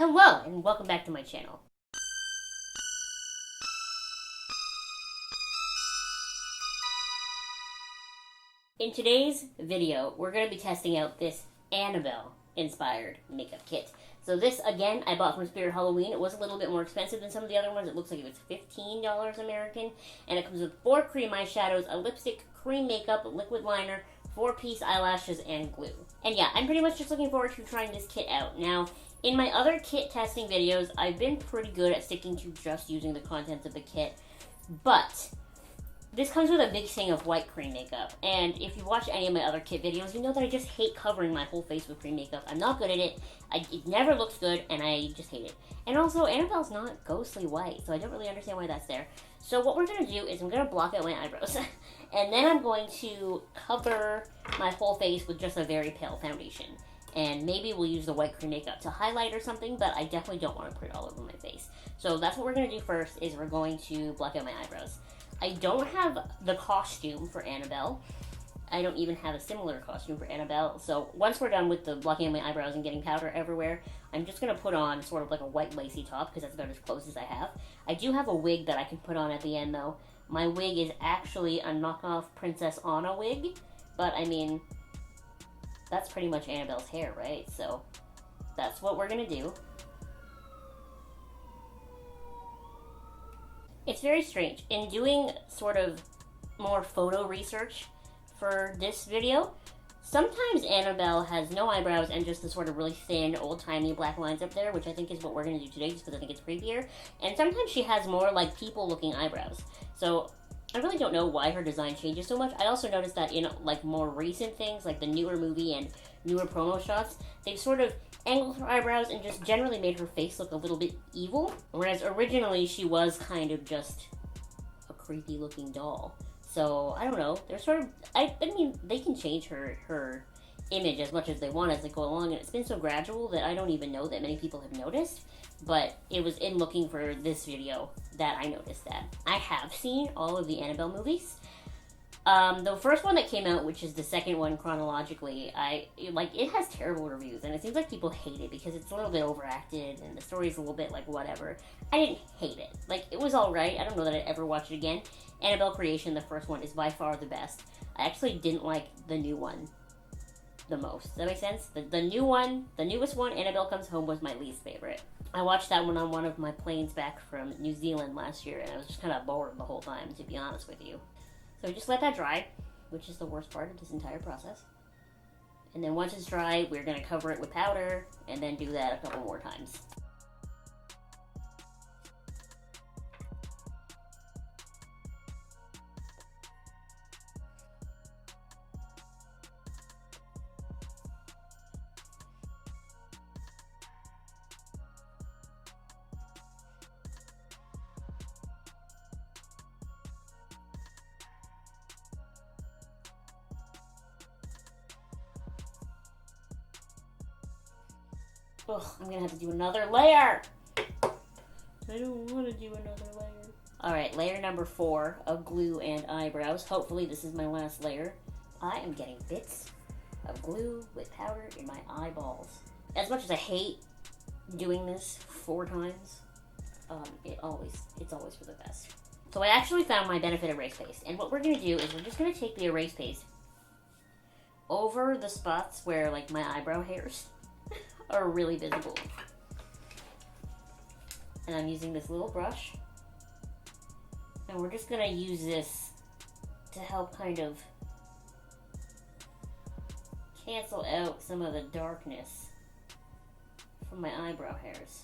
Hello, and welcome back to my channel. In today's video, we're going to be testing out this Annabelle-inspired makeup kit. So this, again, I bought from Spirit Halloween. It was a little bit more expensive than some of the other ones. It looks like it was $15 American. And it comes with 4 cream eyeshadows, a lipstick, cream makeup, a liquid liner, 4-piece eyelashes, and glue. And yeah, I'm pretty much just looking forward to trying this kit out. Now, in my other kit testing videos, I've been pretty good at sticking to just using the contents of the kit. But this comes with a big thing of white cream makeup, and if you watch any of my other kit videos, you know that I just hate covering my whole face with cream makeup. I'm not good at it, it never looks good, and I just hate it. And also, Annabelle's not ghostly white, so I don't really understand why that's there. So what we're going to do is I'm going to block out my eyebrows, and then I'm going to cover my whole face with just a very pale foundation. And maybe we'll use the white cream makeup to highlight or something, but I definitely don't want to put it all over my face. So that's what we're going to do first, is we're going to block out my eyebrows. I don't have the costume for Annabelle. I don't even have a similar costume for Annabelle. So once we're done with the blocking out my eyebrows and getting powder everywhere, I'm just going to put on sort of like a white lacy top, because that's about as close as I have. I do have a wig that I can put on at the end, though. My wig is actually a knockoff Princess Anna wig, but I mean, that's pretty much Annabelle's hair, right? So that's what we're going to do. It's very strange. In doing sort of more photo research for this video, sometimes Annabelle has no eyebrows and just the sort of really thin, old-timey black lines up there, which I think is what we're going to do today, just because I think it's creepier. And sometimes she has more, like, people-looking eyebrows. So I really don't know why her design changes so much. I also noticed that in, like, more recent things, like the newer movie and newer promo shots, they've sort of angled her eyebrows and just generally made her face look a little bit evil. Whereas originally she was kind of just a creepy looking doll. So, I don't know. They're sort of, I mean, they can change her image as much as they want as they go along, and it's been so gradual that I don't even know that many people have noticed. But it was in looking for this video that I noticed that. I have seen all of the Annabelle movies. The first one that came out, which is the second one chronologically, it has terrible reviews, and it seems like people hate it because it's a little bit overacted, and the story's a little bit, like, whatever. I didn't hate it. Like, it was alright. I don't know that I'd ever watch it again. Annabelle Creation, the first one, is by far the best. I actually didn't like the new one the most. Does that make sense? The new one, the newest one, Annabelle Comes Home, was my least favorite. I watched that one on one of my planes back from New Zealand last year, and I was just kind of bored the whole time, to be honest with you. So just let that dry, which is the worst part of this entire process. And then once it's dry, we're going to cover it with powder, and then do that a couple more times. Ugh, I'm gonna have to do another layer. I don't want to do another layer. Alright, layer number 4 of glue and eyebrows. Hopefully this is my last layer. I am getting bits of glue with powder in my eyeballs. As much as I hate doing this 4 times, it's always for the best. So I actually found my Benefit Erase Paste. And what we're gonna do is we're just gonna take the erase paste over the spots where, like, my eyebrow hairs are really visible. And I'm using this little brush. And we're just gonna use this to help kind of cancel out some of the darkness from my eyebrow hairs.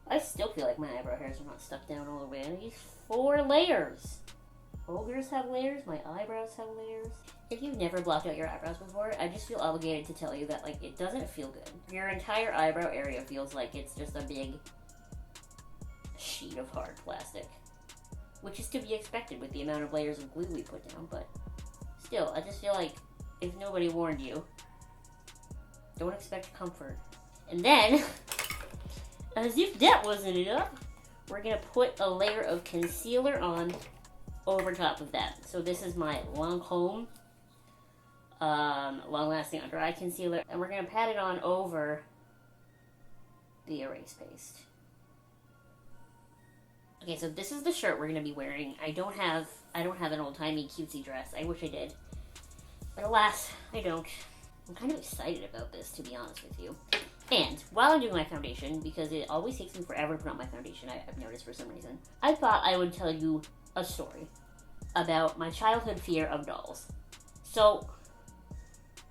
I still feel like my eyebrow hairs are not stuck down all the way. I use 4 layers. Ogres have layers, my eyebrows have layers. If you've never blocked out your eyebrows before, I just feel obligated to tell you that, like, it doesn't feel good. Your entire eyebrow area feels like it's just a big sheet of hard plastic. Which is to be expected with the amount of layers of glue we put down, but still, I just feel like if nobody warned you, don't expect comfort. And then, as if that wasn't enough, we're gonna put a layer of concealer on over top of that. So this is my Lancome long-lasting under-eye concealer, and we're going to pat it on over the erase paste. Okay, so this is the shirt we're going to be wearing. I don't have an old-timey cutesy dress. I wish I did. But alas, I don't. I'm kind of excited about this, to be honest with you. And while I'm doing my foundation, because it always takes me forever to put on my foundation, I've noticed for some reason, I thought I would tell you a story about my childhood fear of dolls. So,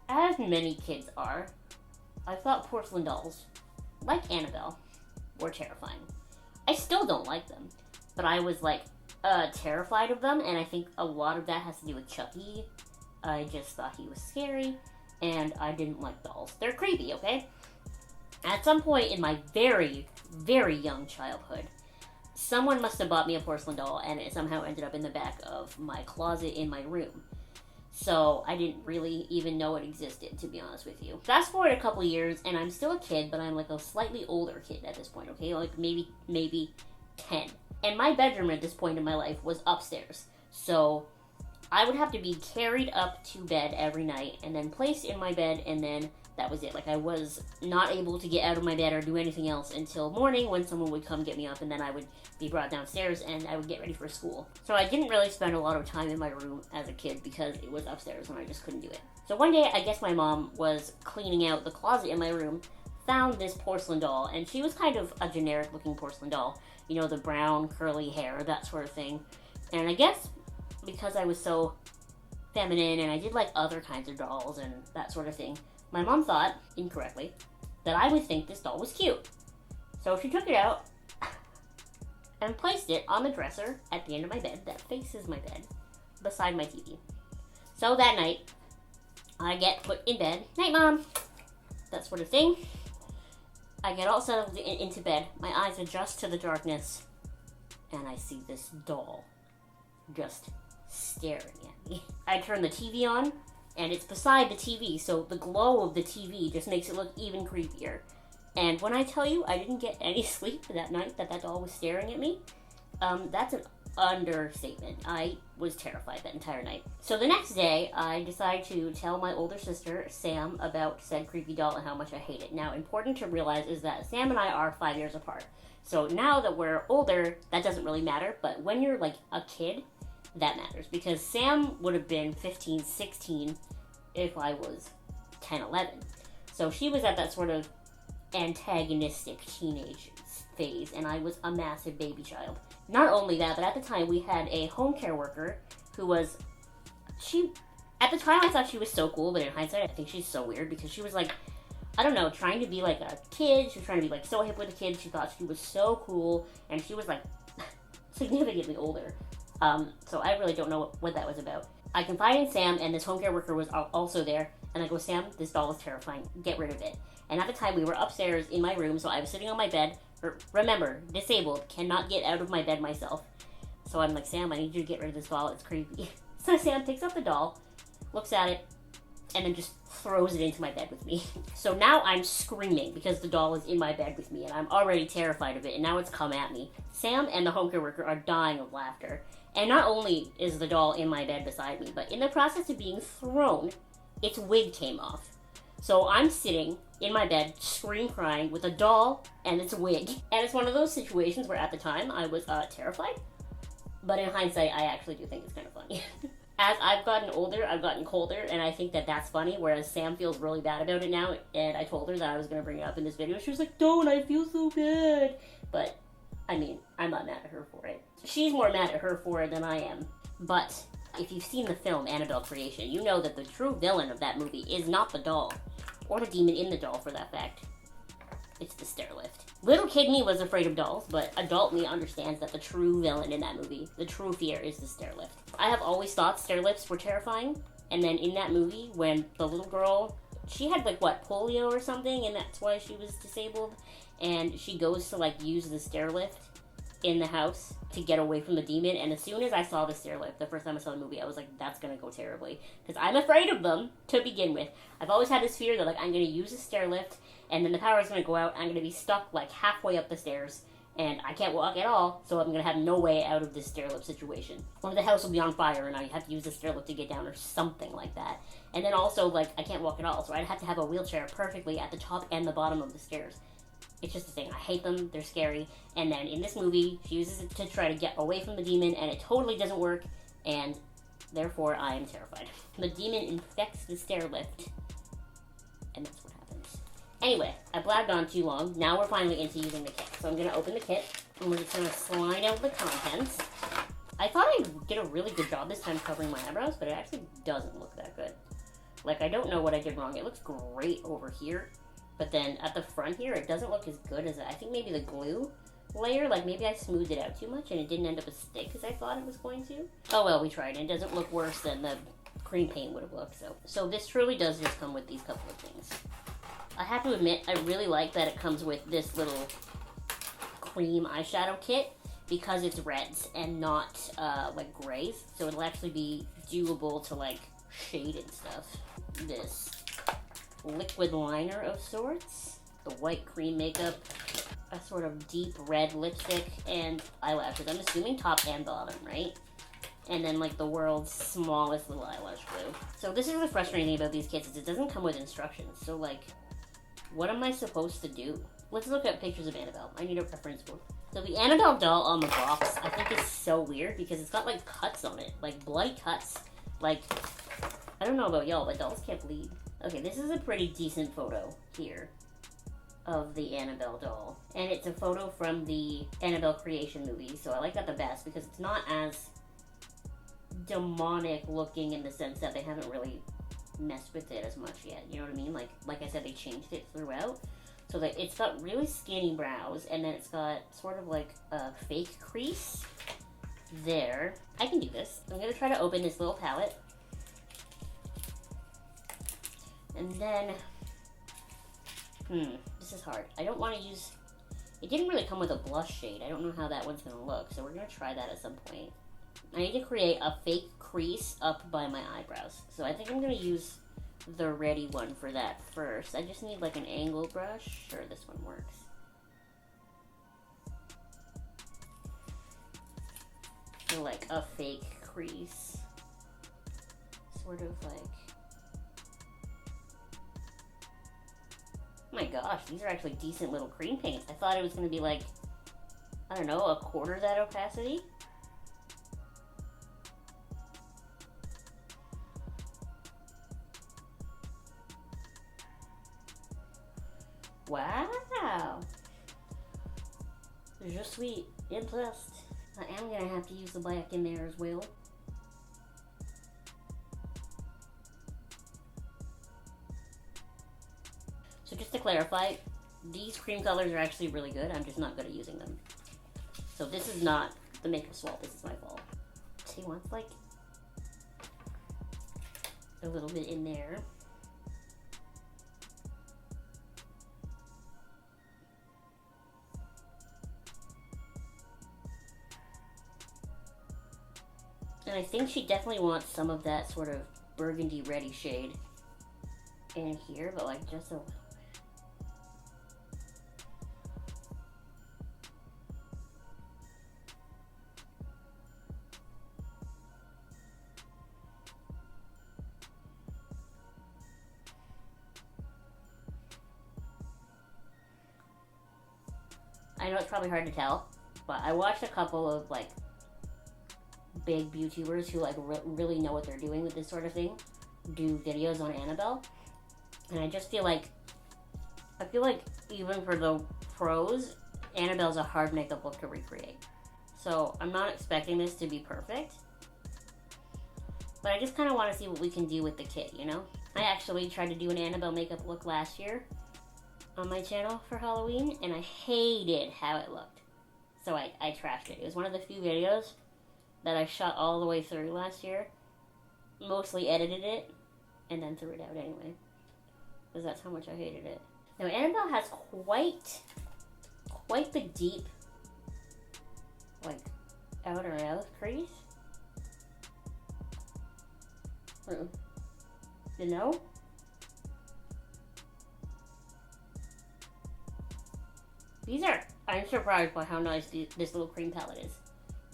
as many kids are, I thought porcelain dolls, like Annabelle, were terrifying. I still don't like them, but I was like terrified of them, and I think a lot of that has to do with Chucky. I just thought he was scary, and I didn't like dolls. They're creepy, okay? At some point in my very, very young childhood, someone must have bought me a porcelain doll, and it somehow ended up in the back of my closet in my room. So I didn't really even know it existed, to be honest with you. Fast forward a couple years, and I'm still a kid, but I'm like a slightly older kid at this point, okay? Like maybe 10. And my bedroom at this point in my life was upstairs. So I would have to be carried up to bed every night and then placed in my bed, and then that was it. Like, I was not able to get out of my bed or do anything else until morning when someone would come get me up, and then I would be brought downstairs and I would get ready for school. So I didn't really spend a lot of time in my room as a kid because it was upstairs and I just couldn't do it. So one day, I guess my mom was cleaning out the closet in my room, found this porcelain doll, and she was kind of a generic looking porcelain doll. You know, the brown curly hair, that sort of thing. And I guess because I was so feminine and I did like other kinds of dolls and that sort of thing, my mom thought, incorrectly, that I would think this doll was cute. So she took it out and placed it on the dresser at the end of my bed that faces my bed, beside my TV. So that night, I get put in bed. Night, Mom! That sort of thing. I get all settled into bed. My eyes adjust to the darkness, and I see this doll just staring at me. I turn the TV on, and it's beside the TV, so the glow of the TV just makes it look even creepier. And when I tell you I didn't get any sleep that night that doll was staring at me, that's an understatement. I was terrified that entire night. So the next day, I decide to tell my older sister, Sam, about said creepy doll and how much I hate it. Now, important to realize is that Sam and I are 5 years apart. So now that we're older, that doesn't really matter, but when you're like a kid, that matters, because Sam would have been 15, 16 if I was 10, 11. So she was at that sort of antagonistic teenage phase, and I was a massive baby child. Not only that, but at the time we had a home care worker who was, at the time I thought she was so cool, but in hindsight I think she's so weird, because she was like, I don't know, trying to be like a kid. She was trying to be like so hip with the kids. She thought she was so cool, and she was like significantly older. So I really don't know what that was about. I confide in Sam, and this home care worker was also there, and I go, Sam, this doll is terrifying. Get rid of it. And at the time, we were upstairs in my room, so I was sitting on my bed. Remember, disabled, cannot get out of my bed myself. So I'm like, Sam, I need you to get rid of this doll. It's creepy. So Sam picks up the doll, looks at it, and then just throws it into my bed with me. So now I'm screaming because the doll is in my bed with me, and I'm already terrified of it, and now it's come at me. Sam and the home care worker are dying of laughter. And not only is the doll in my bed beside me, but in the process of being thrown, its wig came off. So I'm sitting in my bed, crying with a doll and its wig. And it's one of those situations where at the time I was terrified. But in hindsight, I actually do think it's kind of funny. As I've gotten older, I've gotten colder, and I think that that's funny, whereas Sam feels really bad about it now, and I told her that I was going to bring it up in this video. She was like, don't, I feel so bad. But, I mean, I'm not mad at her for it. She's more mad at her for it than I am. But if you've seen the film Annabelle Creation, you know that the true villain of that movie is not the doll, or the demon in the doll for that fact. It's the stair lift. Little kid me was afraid of dolls, but adult me understands that the true villain in that movie, the true fear, is the stair lift. I have always thought stair lifts were terrifying, and then in that movie, when the little girl, she had like, what, polio or something, and that's why she was disabled, and she goes to like use the stair lift in the house to get away from the demon, and as soon as I saw the stair lift, the first time I saw the movie, I was like, that's gonna go terribly, because I'm afraid of them to begin with. I've always had this fear that like I'm gonna use a stair lift, and then the power is gonna go out, I'm gonna be stuck like halfway up the stairs, and I can't walk at all, so I'm gonna have no way out of this stair lift situation. Or the house will be on fire and I have to use the stair lift to get down or something like that. And then also, like, I can't walk at all, so I'd have to have a wheelchair perfectly at the top and the bottom of the stairs. It's just a thing. I hate them. They're scary. And then in this movie, she uses it to try to get away from the demon, and it totally doesn't work, and therefore I am terrified. The demon infects the stair lift, and that's what happens. Anyway, I blabbed on too long. Now we're finally into using the kit. So I'm going to open the kit, and we're just going to slide out the contents. I thought I did a really good job this time covering my eyebrows, but it actually doesn't look that good. Like, I don't know what I did wrong. It looks great over here, but then at the front here, it doesn't look as good as I think maybe the glue layer, like maybe I smoothed it out too much and it didn't end up as thick as I thought it was going to. Oh well, we tried. It doesn't look worse than the cream paint would have looked. So this truly does just come with these couple of things. I have to admit, I really like that it comes with this little cream eyeshadow kit because it's reds and not like grays, so it'll actually be doable to like shade and stuff. This liquid liner of sorts, the white cream makeup, a sort of deep red lipstick, and eyelashes. I'm assuming top and bottom, right? And then like the world's smallest little eyelash glue. So this is the frustrating thing about these kits, is it doesn't come with instructions. So like, what am I supposed to do? Let's look at pictures of Annabelle. I need a reference book. So the Annabelle doll on the box, I think is so weird because it's got like cuts on it, like bloody cuts. Like, I don't know about y'all, but dolls can't bleed. Okay, this is a pretty decent photo here of the Annabelle doll. And it's a photo from the Annabelle Creation movie, so I like that the best because it's not as demonic looking in the sense that they haven't really messed with it as much yet. You know what I mean? Like I said, they changed it throughout. So that it's got really skinny brows, and then it's got sort of like a fake crease there. I can do this. I'm gonna try to open this little palette. And then, this is hard. I don't want to use, it didn't really come with a blush shade. I don't know how that one's gonna look, so we're gonna try that at some point. I need to create a fake crease up by my eyebrows. So I think I'm gonna use the ready one for that first. I just need like an angle brush. Sure, this one works. So like a fake crease. Sort of like, oh my gosh, these are actually decent little cream paints. I thought it was gonna be like, I don't know, a quarter that opacity. Wow! Je suis impressed. I am gonna have to use the black in there as well. So just to clarify, these cream colors are actually really good. I'm just not good at using them. So this is not the makeup swap, this is my fault. She wants like a little bit in there. And I think she definitely wants some of that sort of burgundy reddy shade in here, but like just a little bit. I know it's probably hard to tell, but I watched a couple of like big YouTubers who like really know what they're doing with this sort of thing do videos on Annabelle, and I just feel like even for the pros, Annabelle's a hard makeup look to recreate. So I'm not expecting this to be perfect, but I just kind of want to see what we can do with the kit, you know? I actually tried to do an Annabelle makeup look last year on my channel for Halloween, and I hated how it looked. So I trashed it. It was one of the few videos that I shot all the way through last year. Mostly edited it, and then threw it out anyway. Because that's how much I hated it. Now, Annabelle has quite the deep, like, outer mouth crease. You know? I'm surprised by how nice this little cream palette is.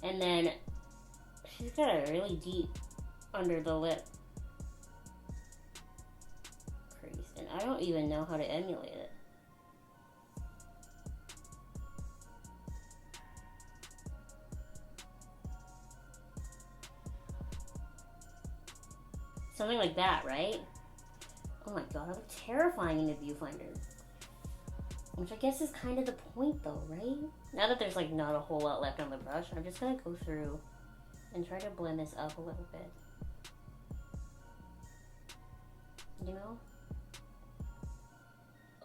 And then, she's got a really deep under the lip crease. And I don't even know how to emulate it. Something like that, right? Oh my god, I look terrifying in the viewfinder. Which I guess is kind of the point though, right? Now that there's like not a whole lot left on the brush, I'm just gonna go through and try to blend this up a little bit. You know?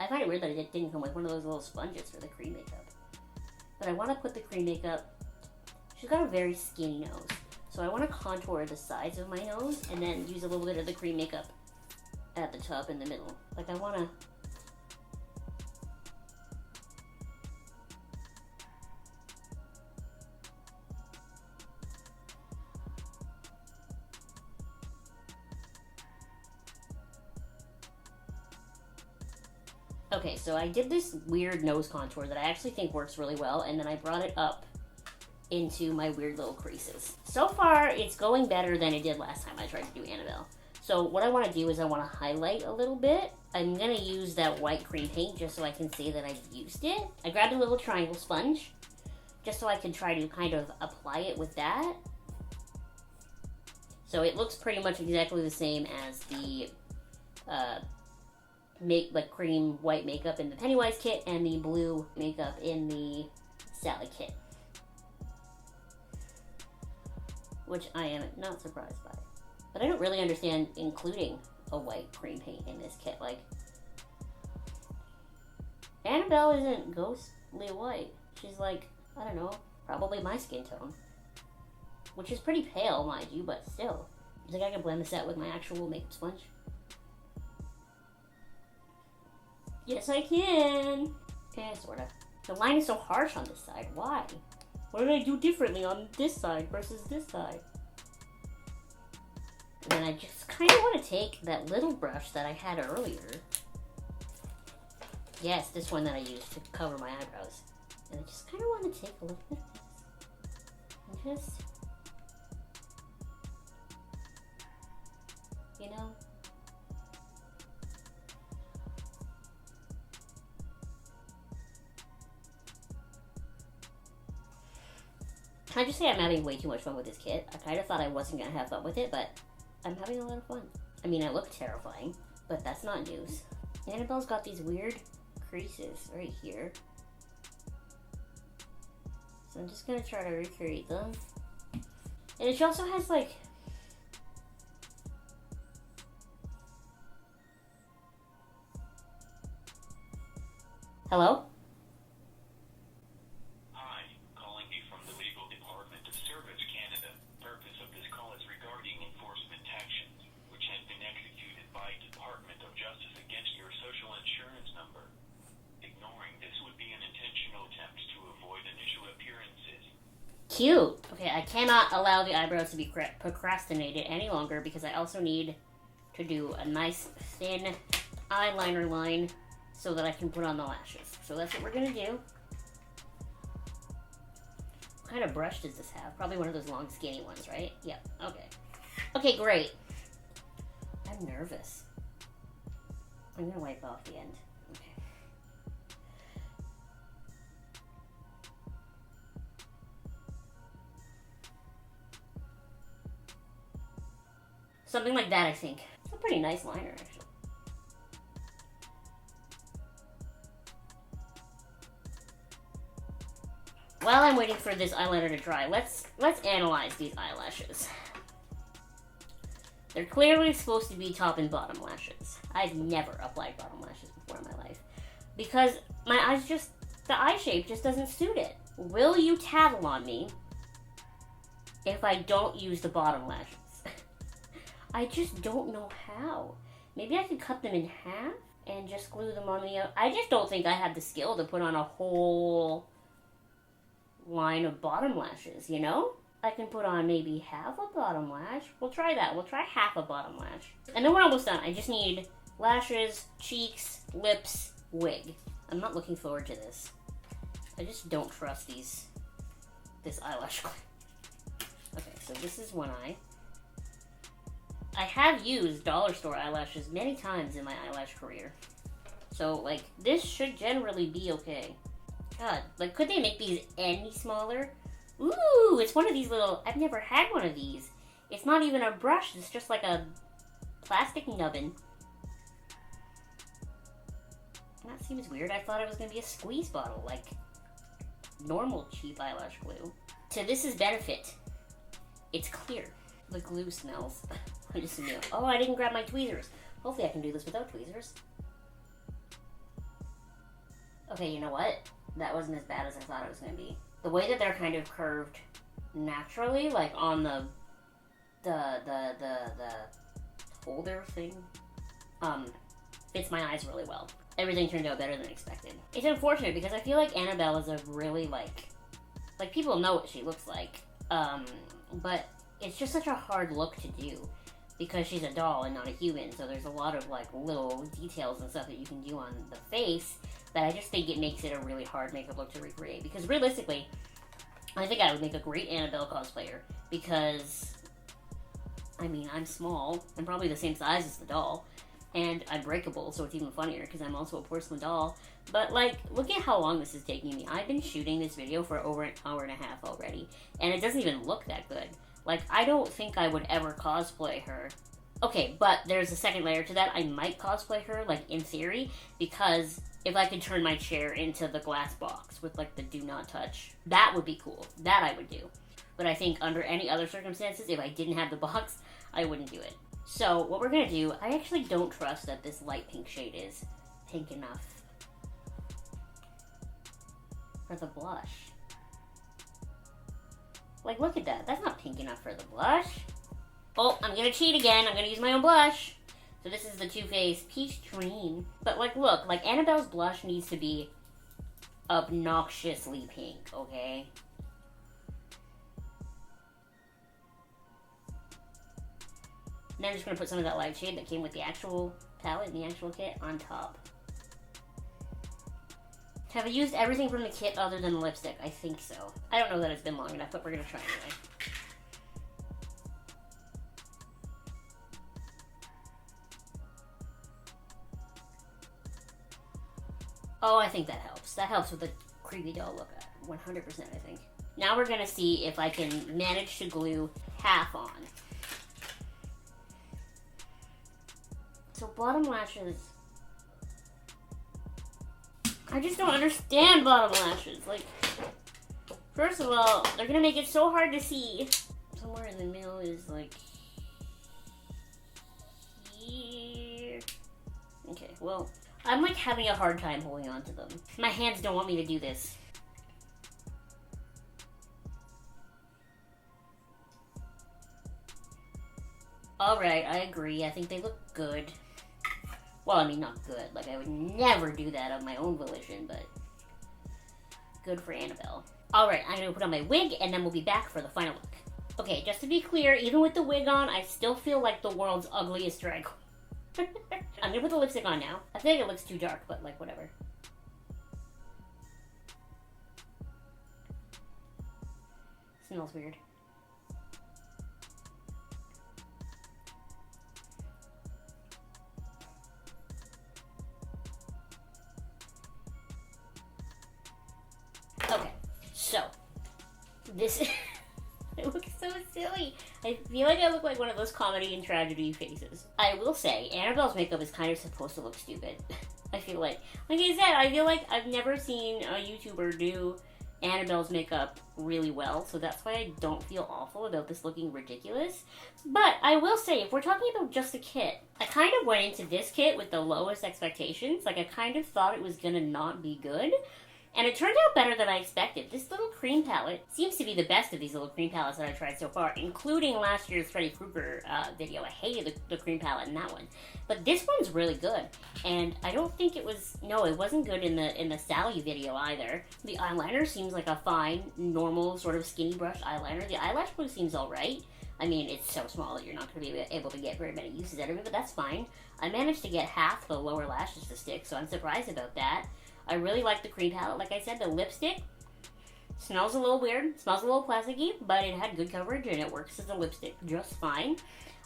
I find it weird that it didn't come with one of those little sponges for the cream makeup. But I want to put the cream makeup... She's got a very skinny nose. So I want to contour the sides of my nose and then use a little bit of the cream makeup at the top in the middle. Like I want to... Okay, so I did this weird nose contour that I actually think works really well, and then I brought it up into my weird little creases. So far, it's going better than it did last time I tried to do Annabelle. So what I want to do is I want to highlight a little bit. I'm going to use that white cream paint just so I can say that I've used it. I grabbed a little triangle sponge just so I can try to kind of apply it with that. So it looks pretty much exactly the same as the cream white makeup in the Pennywise kit and the blue makeup in the Sally kit. Which I am not surprised by. But I don't really understand including a white cream paint in this kit. Like, Annabelle isn't ghostly white. She's like, I don't know, probably my skin tone. Which is pretty pale, mind you, but still. You think I can blend this out with my actual makeup sponge? Yes, I can. Okay, sorta. The line is so harsh on this side. Why? What did I do differently on this side versus this side? And then I just kind of want to take that little brush that I had earlier. Yes, this one that I used to cover my eyebrows. And I just kind of want to take a little bit of this. And just... You know? Can I just say I'm having way too much fun with this kit? I kind of thought I wasn't going to have fun with it, but I'm having a lot of fun. I mean, I look terrifying, but that's not news. Annabelle's got these weird creases right here. So I'm just going to try to recreate them. And she also has, like... Hello? Cute. Okay, I cannot allow the eyebrows to be procrastinated any longer because I also need to do a nice thin eyeliner line so that I can put on the lashes. So that's what we're gonna do. What kind of brush does this have? Probably one of those long skinny ones, right? Yep, okay. Okay, great. I'm nervous. I'm gonna wipe off the end. Something like that, I think. It's a pretty nice liner, actually. While I'm waiting for this eyeliner to dry, let's analyze these eyelashes. They're clearly supposed to be top and bottom lashes. I've never applied bottom lashes before in my life. Because my eyes just, the eye shape just doesn't suit it. Will you tattle on me if I don't use the bottom lashes? I just don't know how. Maybe I could cut them in half and just glue them on the... I just don't think I have the skill to put on a whole line of bottom lashes, you know? I can put on maybe half a bottom lash. We'll try that. We'll try half a bottom lash. And then we're almost done. I just need lashes, cheeks, lips, wig. I'm not looking forward to this. I just don't trust this eyelash glue. Okay, so this is one eye. I have used dollar store eyelashes many times in my eyelash career. So, like, this should generally be okay. God, like, could they make these any smaller? Ooh, it's one of these little... I've never had one of these. It's not even a brush. It's just like a plastic nubbin. That seems weird. I thought it was going to be a squeeze bottle, like normal cheap eyelash glue. To this's benefit, it's clear. The glue smells. I just knew. Oh, I didn't grab my tweezers. Hopefully I can do this without tweezers. Okay, you know what? That wasn't as bad as I thought it was going to be. The way that they're kind of curved naturally, like on the holder thing, fits my eyes really well. Everything turned out better than expected. It's unfortunate because I feel like Annabelle is a really like people know what she looks like, but it's just such a hard look to do because she's a doll and not a human, so there's a lot of like little details and stuff that you can do on the face that I just think it makes it a really hard makeup look to recreate. Because realistically, I think I would make a great Annabelle cosplayer because, I mean, I'm small. I'm probably the same size as the doll. And I'm breakable, so it's even funnier because I'm also a porcelain doll. But, like, look at how long this is taking me. I've been shooting this video for over an hour and a half already. And it doesn't even look that good. Like, I don't think I would ever cosplay her. Okay, but there's a second layer to that. I might cosplay her, like, in theory, because if I could turn my chair into the glass box with, like, the do not touch, that would be cool. That I would do. But I think under any other circumstances, if I didn't have the box, I wouldn't do it. So, what we're going to do, I actually don't trust that this light pink shade is pink enough for the blush. Like, look at that. That's not pink enough for the blush. Oh, I'm going to cheat again. I'm going to use my own blush. So this is the Too Faced Peach Dream. But, like, look. Like, Annabelle's blush needs to be obnoxiously pink, okay? And then I'm just going to put some of that light shade that came with the actual palette and the actual kit on top. Have I used everything from the kit other than the lipstick? I think so. I don't know that it's been long enough, but we're going to try anyway. Oh, I think that helps. That helps with the creepy doll look. 100%, I think. Now we're going to see if I can manage to glue half on. So bottom lashes, I just don't understand bottom lashes. Like, first of all, they're gonna make it so hard to see. Somewhere in the middle is like here. Okay, well, I'm like having a hard time holding on to them. My hands don't want me to do this. Alright, I agree. I think they look good. Well, I mean, not good. Like, I would never do that of my own volition, but good for Annabelle. Alright, I'm gonna put on my wig, and then we'll be back for the final look. Okay, just to be clear, even with the wig on, I still feel like the world's ugliest drag queen. I'm gonna put the lipstick on now. I think it looks too dark, but, like, whatever. Smells weird. Okay, so, this, I look so silly. I feel like I look like one of those comedy and tragedy faces. I will say, Annabelle's makeup is kind of supposed to look stupid. I feel like I said, I feel like I've never seen a YouTuber do Annabelle's makeup really well, so that's why I don't feel awful about this looking ridiculous. But I will say, if we're talking about just a kit, I kind of went into this kit with the lowest expectations. Like, I kind of thought it was gonna not be good. And it turned out better than I expected. This little cream palette seems to be the best of these little cream palettes that I've tried so far, including last year's Freddy Krueger video. I hated the cream palette in that one. But this one's really good. And I don't think it was... No, it wasn't good in the Sally video either. The eyeliner seems like a fine, normal, sort of skinny brush eyeliner. The eyelash glue seems alright. I mean, it's so small that you're not going to be able to get very many uses out of it, but that's fine. I managed to get half the lower lashes to stick, so I'm surprised about that. I really like the cream palette. Like I said, the lipstick smells a little weird, smells a little plasticky, but it had good coverage and it works as a lipstick just fine.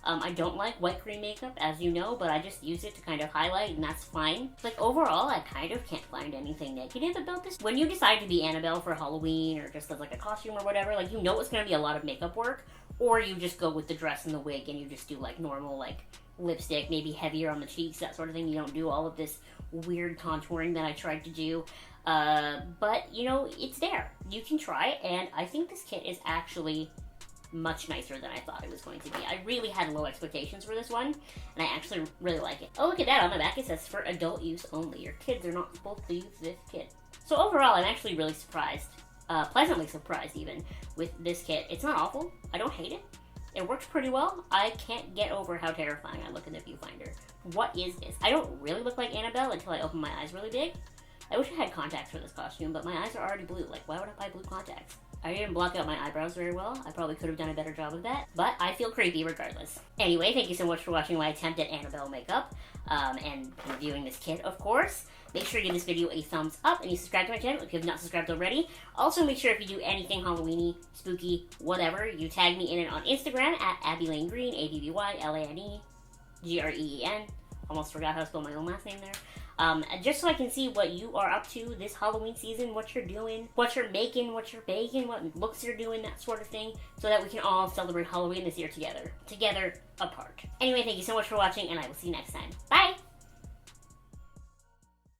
I don't like white cream makeup, as you know, but I just use it to kind of highlight, and that's fine. Like, overall, I kind of can't find anything negative about this. When you decide to be Annabelle for Halloween, or just as, like, a costume or whatever, like, you know it's gonna be a lot of makeup work, or you just go with the dress and the wig, and you just do, like, normal, like, lipstick, maybe heavier on the cheeks, that sort of thing. You don't do all of this weird contouring that I tried to do. But, you know, it's there. You can try it, and I think this kit is actually much nicer than I thought it was going to be. I really had low expectations for this one, and I actually really like it. Oh, look at that. On the back it says for adult use only. Your kids are not supposed to use this kit. So overall, I'm actually really surprised, pleasantly surprised even, with this kit. It's not awful. I don't hate it. It works pretty well. I can't get over how terrifying I look in the viewfinder. What is this? I don't really look like Annabelle until I open my eyes really big. I wish I had contacts for this costume, but my eyes are already blue. Like, why would I buy blue contacts? I didn't block out my eyebrows very well. I probably could have done a better job of that, but I feel creepy regardless. Anyway, thank you so much for watching my attempt at Annabelle makeup, and reviewing this kit, of course. Make sure you give this video a thumbs up, and you subscribe to my channel if you have not subscribed already. Also, make sure if you do anything Halloween-y, spooky, whatever, you tag me in it on Instagram at AbbyLaneGreen, ABBYLANEGREEN. Almost forgot how to spell my own last name there. Just so I can see what you are up to this Halloween season, what you're doing, what you're making, what you're baking, what looks you're doing, that sort of thing, so that we can all celebrate Halloween this year together. Together, apart. Anyway, thank you so much for watching, and I will see you next time. Bye!